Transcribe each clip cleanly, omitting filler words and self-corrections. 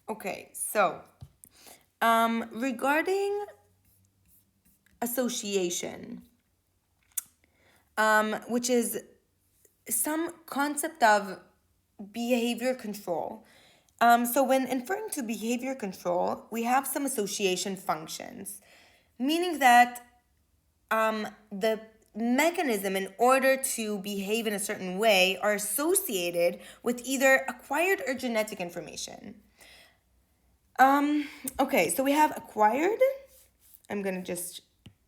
Okay, so regarding association, which is some concept of behavior control. So when inferring to behavior control, we have some association functions, meaning that the mechanism in order to behave in a certain way are associated with either acquired or genetic information. Okay, so we have acquired. I'm gonna just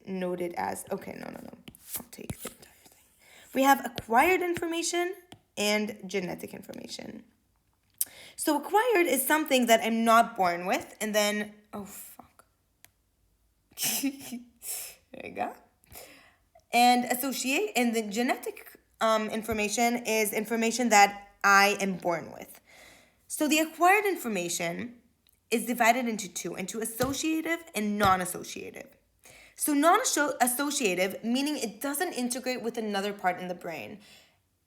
note it as, okay, no. I'll take the entire thing. We have acquired information and genetic information. So acquired is something that I'm not born with, and then, oh fuck. There you go. And the genetic information is information that I am born with. So the acquired information is divided into associative and non-associative. So non-associative, meaning it doesn't integrate with another part in the brain.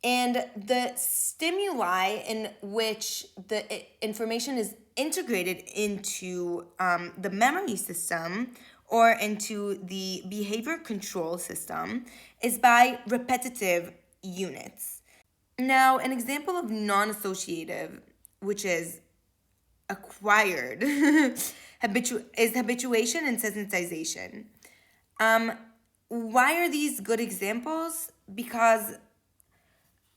And the stimuli in which the information is integrated into the memory system or into the behavior control system is by repetitive units. Now, an example of non-associative, which is acquired, is habituation and sensitization. Why are these good examples? Because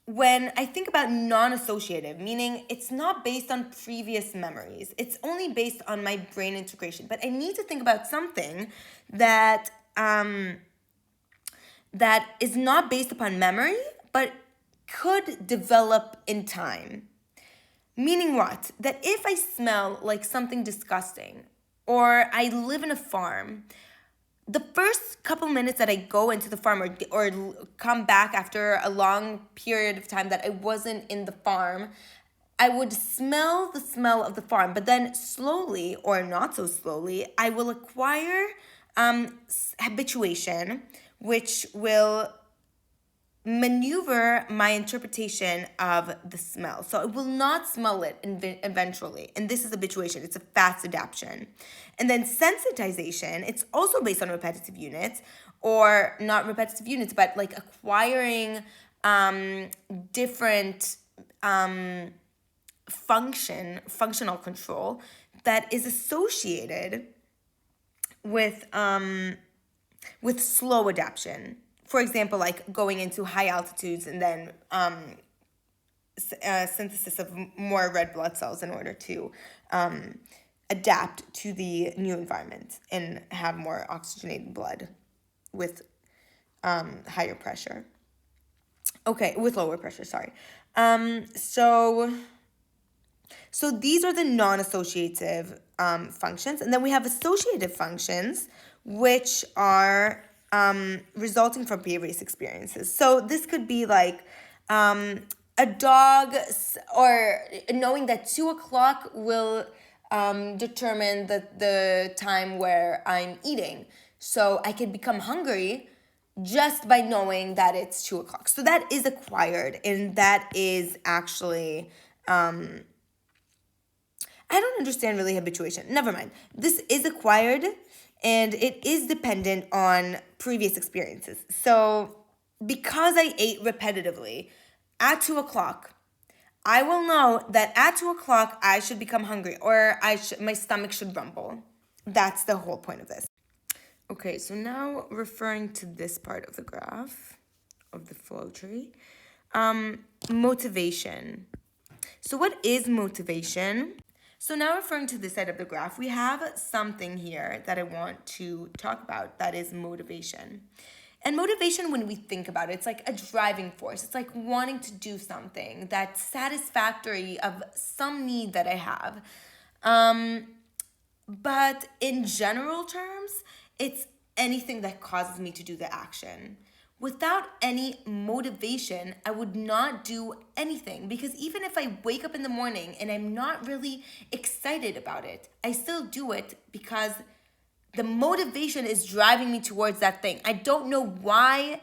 when I think about non-associative, meaning it's not based on previous memories, it's only based on my brain integration. But I need to think about something that that is not based upon memory, but could develop in time. Meaning what? That if I smell like something disgusting, or I live in a farm, the first couple minutes that I go into the farm or come back after a long period of time that I wasn't in the farm, I would smell the smell of the farm. But then slowly, or not so slowly, I will acquire habituation, which will maneuver my interpretation of the smell. So I will not smell it eventually. And this is habituation. It's a fast adaptation. And then sensitization, it's also based on repetitive units, or not repetitive units, but like acquiring different functional control that is associated with slow adaptation. For example, like going into high altitudes and then synthesis of more red blood cells in order to adapt to the new environment and have more oxygenated blood with higher pressure. Okay, with lower pressure, sorry. So these are the non-associative functions. And then we have associative functions, which are resulting from previous experiences. So this could be like a dog, or knowing that 2:00 will determine the time where I'm eating. So I can become hungry just by knowing that it's 2:00. So that is acquired, and that is actually I don't understand really habituation. Never mind. This is acquired, and it is dependent on previous experiences. So because I ate repetitively at 2:00, I will know that at 2:00 I should become hungry, or my stomach should rumble. That's the whole point of this. Okay, so now referring to this part of the graph, of the flow tree, motivation. So what is motivation? So now referring to this side of the graph, we have something here that I want to talk about, that is motivation. And motivation, when we think about it, it's like a driving force. It's like wanting to do something that's satisfactory of some need that I have. But in general terms, it's anything that causes me to do the action. Without any motivation, I would not do anything, because even if I wake up in the morning and I'm not really excited about it, I still do it because the motivation is driving me towards that thing. I don't know why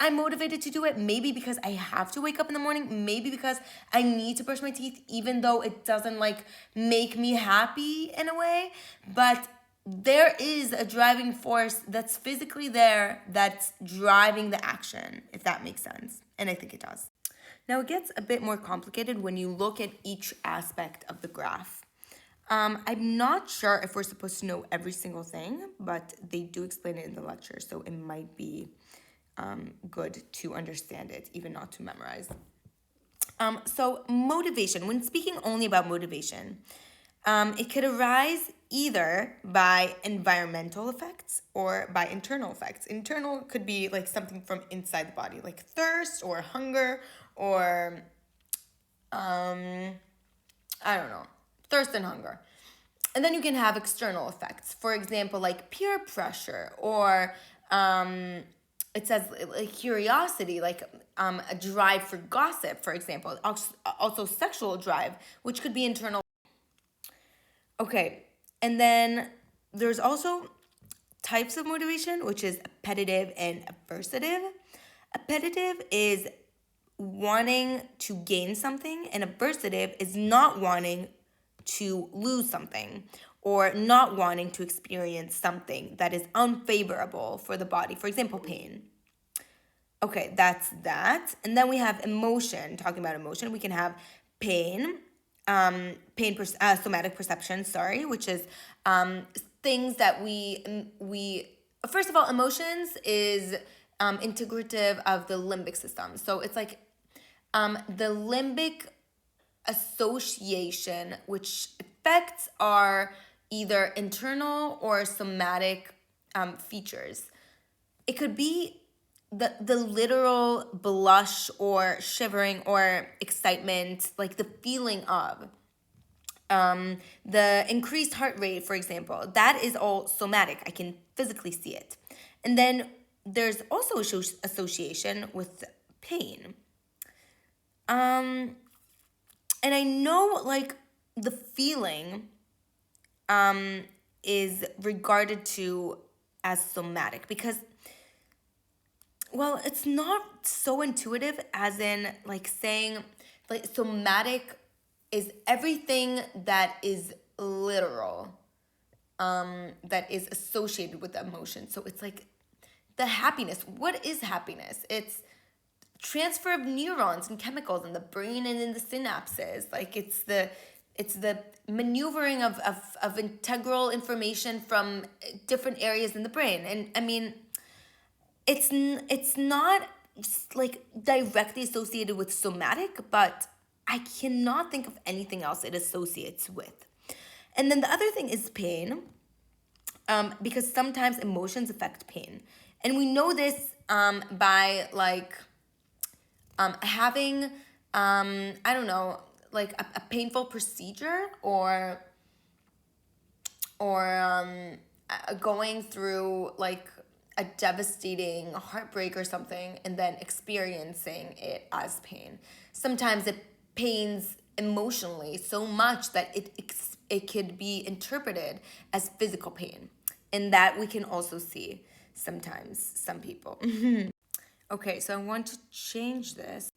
I'm motivated to do it. Maybe because I have to wake up in the morning. Maybe because I need to brush my teeth, even though it doesn't like make me happy in a way. But there is a driving force that's physically there that's driving the action, if that makes sense. And I think it does. Now it gets a bit more complicated when you look at each aspect of the graph. I'm not sure if we're supposed to know every single thing, but they do explain it in the lecture, so it might be good to understand it, even not to memorize. So motivation, when speaking only about motivation, it could arise either by environmental effects or by internal effects. Internal could be like something from inside the body, like thirst or hunger or, I don't know, thirst and hunger. And then you can have external effects. For example, like peer pressure or it says like curiosity, like a drive for gossip, for example. Also sexual drive, which could be internal. Okay, and then there's also types of motivation, which is appetitive and aversive. Appetitive is wanting to gain something, and aversive is not wanting to lose something or not wanting to experience something that is unfavorable for the body. For example, pain. Okay, that's that. And then we have emotion. Talking about emotion, we can have pain, somatic perception, sorry, which is things that we first of all, emotions is integrative of the limbic system. So it's like the limbic association, which effects are either internal or somatic features. It could be the literal blush or shivering or excitement, like the feeling of. The increased heart rate, for example, that is all somatic. I can physically see it. And then there's also association with pain. And I know like the feeling is regarded to as somatic because, well, it's not so intuitive as in like saying like somatic is everything that is literal, that is associated with the emotion. So it's like the happiness. What is happiness? It's transfer of neurons and chemicals in the brain and in the synapses. Like it's the maneuvering of integral information from different areas in the brain. And I mean, it's not like directly associated with somatic, but I cannot think of anything else it associates with. And then the other thing is pain, because sometimes emotions affect pain. And we know this by like having, I don't know, like a painful procedure or going through like a devastating heartbreak or something and then experiencing it as pain. Sometimes it pains emotionally so much that it could be interpreted as physical pain. And that we can also see sometimes, some people. Okay, so I want to change this.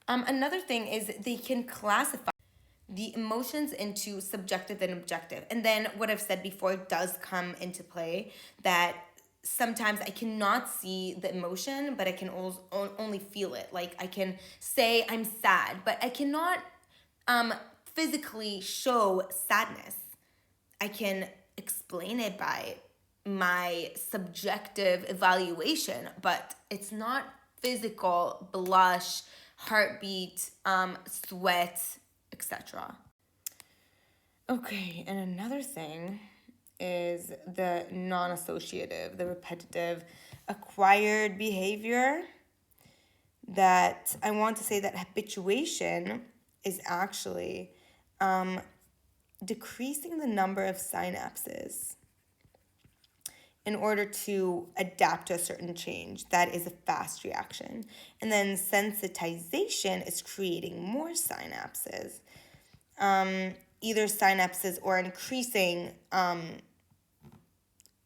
Another thing is they can classify the emotions into subjective and objective. And then what I've said before does come into play, that sometimes I cannot see the emotion, but I can only feel it. Like I can say I'm sad, but I cannot physically show sadness. I can explain it by my subjective evaluation, but it's not physical blush, heartbeat, sweat, etc. Okay, and another thing is the non-associative, the repetitive, acquired behavior. That I want to say that habituation is actually decreasing the number of synapses in order to adapt to a certain change. That is a fast reaction. And then sensitization is creating more synapses, either synapses or increasing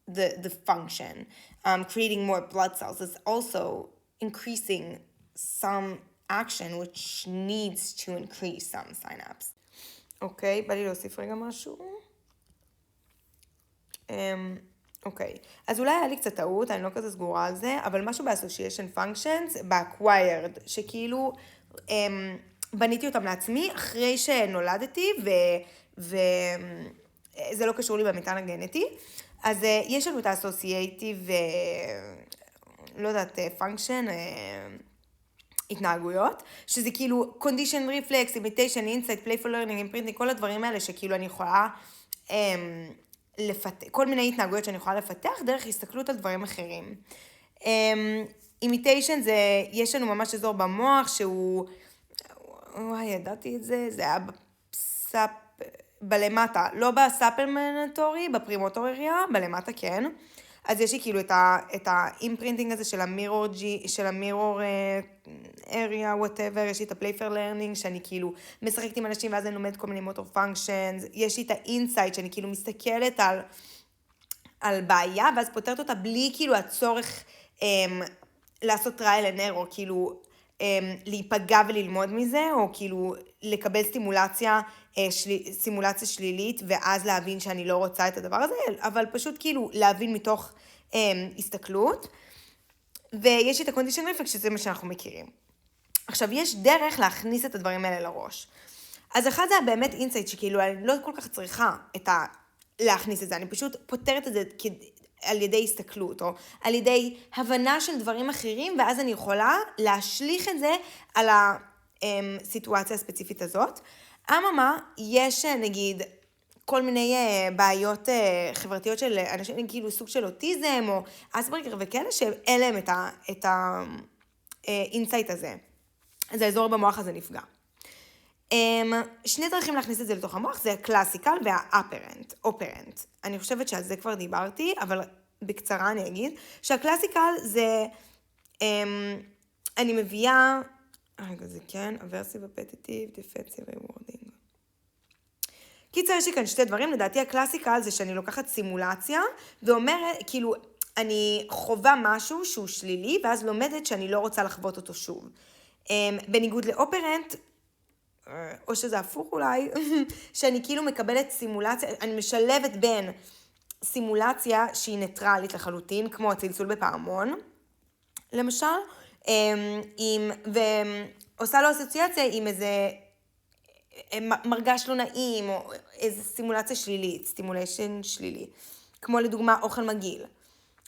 the function, creating more blood cells is also increasing some action which needs to increase some synapse. אוקיי, בא לי להוסיף רגע משהו. אוקיי, אז אולי היה לי קצת טעות, אני לא כזה סגורה על זה, אבל משהו ב-association functions, ב-acquired, שכאילו בניתי אותם לעצמי אחרי שנולדתי, וזה לא קשור לי במטען הגנטי. אז יש לנו את ה-associative, לא יודעת, function, התנהגויות, שזה כאילו condition reflex, imitation, insight, playful learning, imprinting, כל הדברים האלה שכאילו אני יכולה לפתח, כל מיני התנהגויות שאני יכולה לפתח דרך הסתכלות על דברים אחרים. imitation זה, יש לנו ממש אזור במוח שהוא, וואי, ידעתי את זה, זה היה בלמטה, לא בסאפלמנטורי, בפרימוטוריה, בלמטה כן. אז יש לי כאילו את האימפרינטינג הזה של המירור אריה, whatever, יש לי את הפלייפר לרנינג, שאני כאילו משחקת עם אנשים ואז אני לומדת כל מיני מוטור פונקשנס, יש לי את האינסייט שאני כאילו מסתכלת על בעיה, ואז פותרת אותה בלי כאילו הצורך לעשות טרייל אנד ארור, כאילו להיפגע וללמוד מזה, או כאילו לקבל סימולציה שלילית, ואז להבין שאני לא רוצה את הדבר הזה, אבל פשוט כאילו להבין מתוך הסתכלות, ויש את ה-condition reflex, שזה מה שאנחנו מכירים. עכשיו, יש דרך להכניס את הדברים האלה לראש. אז אחד זה באמת אינסייט, שכאילו אני לא כל כך צריכה להכניס את זה, אני פשוט פותרת את זה על ידי הסתכלות, או על ידי הבנה של דברים אחרים, ואז אני יכולה להשליך את זה על הסיטואציה הספציפית הזאת. אממה, יש נגיד כל מיני בעיות חברתיות של אנשים, כאילו סוג של אוטיזם, או אספרגר וכאלה, שאין להם את האינסייט הזה. אז האזור במוח הזה נפגע. שני דרכים להכניס את זה לתוך המוח, זה הקלאסיקל והאפרנט, אופרנט. אני חושבת שעל זה כבר דיברתי, אבל בקצרה אני אגיד, שהקלאסיקל זה, אני מביאה, רגע זה כן, אברסיב, אפטיטיב, דיפנסיב ווורדינג. קיצר, יש לי כאן שתי דברים, לדעתי הקלאסיקל זה שאני לוקחת סימולציה, ואומרת, כאילו, אני חובה משהו שהוא שלילי, ואז לומדת שאני לא רוצה לחוות אותו שוב. בניגוד לאופרנט, או שזה הפוך אולי, שאני כאילו מקבלת סימולציה, אני משלבת בין סימולציה שהיא ניטרלית לחלוטין, כמו הצלצול בפעמון, למשל, ועושה לו אסוציאציה עם איזה מרגש לא נעים, או איזה סימולציה שלילית, סטימוליישן שלילי, כמו לדוגמה אוכל מגעיל.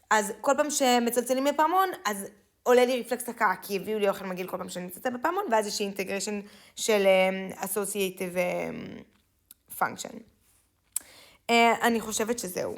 אז כל פעם שמצלצלים בפעמון, אז עולה לי רפלקס הקעה, כי הביאו לי אוכל מגעיל כל פעם שאני מצלצל בפעמון, ואז יש אינטגרשן של associative function. אני חושבת שזהו.